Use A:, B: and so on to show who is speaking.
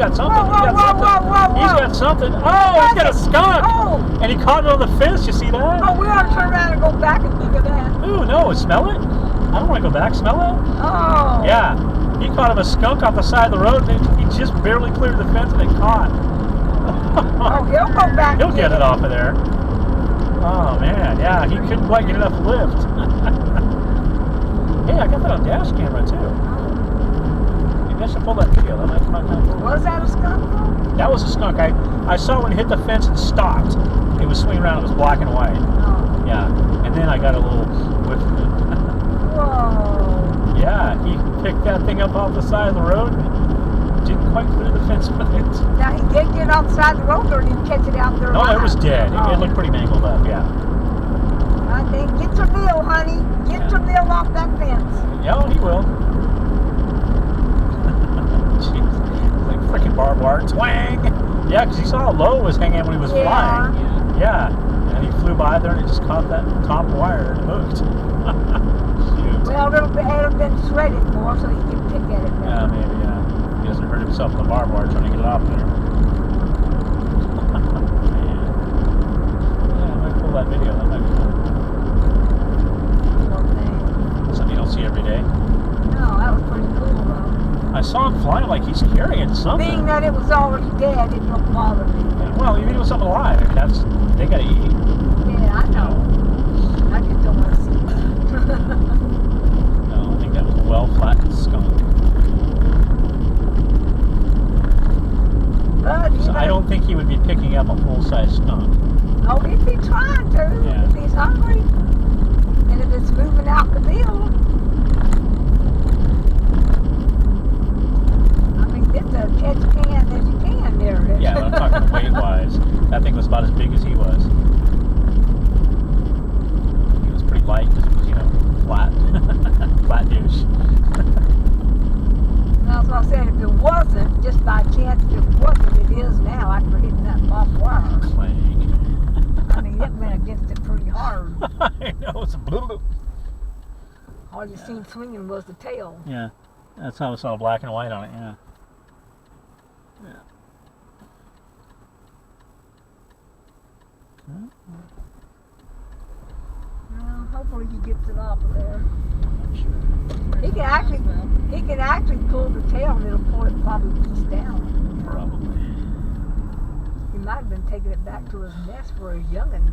A: got something.
B: Whoa.
A: He's got something. Oh, he's got a skunk.
B: Oh.
A: And he caught it on the fence. You see that?
B: Oh, we ought to turn around and go back and think of that.
A: Ooh, no, smell it? I don't want to go back. Smell it?
B: Oh.
A: Yeah. He caught him a skunk off the side of the road, and he just barely cleared the fence and it caught.
B: Oh, he'll go back.
A: He'll get it off of there. Oh, man. Yeah, he couldn't quite get enough lift. Hey, I got that on dash camera, too. Maybe I should pull that video. That might come out kind of cool.
B: Was that a skunk?
A: That was a skunk. I saw it when it hit the fence and stopped. It was swinging around. It was black and white.
B: Oh.
A: Yeah. And then I got a little whiff of it.
B: Whoa.
A: Yeah, he picked that thing up off the side of the road and didn't quite clear the fence with it.
B: Now, he did get off the side of the road, or did he catch it out there?
A: No,
B: alive?
A: it was dead.
B: Oh.
A: It looked pretty mangled up, yeah.
B: I think, get your meal, honey. Get your meal off that fence.
A: Yeah, he will. Jeez. It's like freaking barbed wire. Twang! Yeah, because you saw how low it was hanging when he was flying. Yeah. And he flew by there and it just caught that top wire and it moved. Shoot.
B: Well, it'll have been shredded more so he can pick at it
A: Yeah,
B: better.
A: maybe, yeah. He doesn't hurt himself with the barbed wire trying to get it off there. Man. Yeah, I might pull that video. That might be cool. Something you don't see every day.
B: No, that was pretty cool, though.
A: I saw him flying like he's carrying something.
B: Being that it was already dead, it don't bother me.
A: Well, even if it was something alive, I mean, they gotta eat.
B: Yeah, I know. I just don't want to see it.
A: No, I think that was a well-flattened skunk.
B: But
A: So I don't think he would be picking up a full-size skunk.
B: Oh, if he's trying to,
A: Yeah.
B: if he's hungry, and if it's moving out the field. I mean, it's a catch can as you can there.
A: Yeah, but I'm talking weight-wise. That thing was about as big as he was. He was pretty light, just, flat. Flat douche.
B: That's what I said. If it wasn't, just by chance, if it wasn't, it is now after hitting that barbed wire.
A: Clang.
B: I mean, it went against it pretty hard.
A: I know, it's a blue.
B: All you seen swinging was the tail.
A: Yeah, that's how I saw black and white on it, yeah. Yeah.
B: Well, hopefully he gets it off of there.
A: I'm sure.
B: He can actually pull the tail and it'll pull it probably piece down.
A: Probably.
B: He might have been taking it back to his nest for his youngins.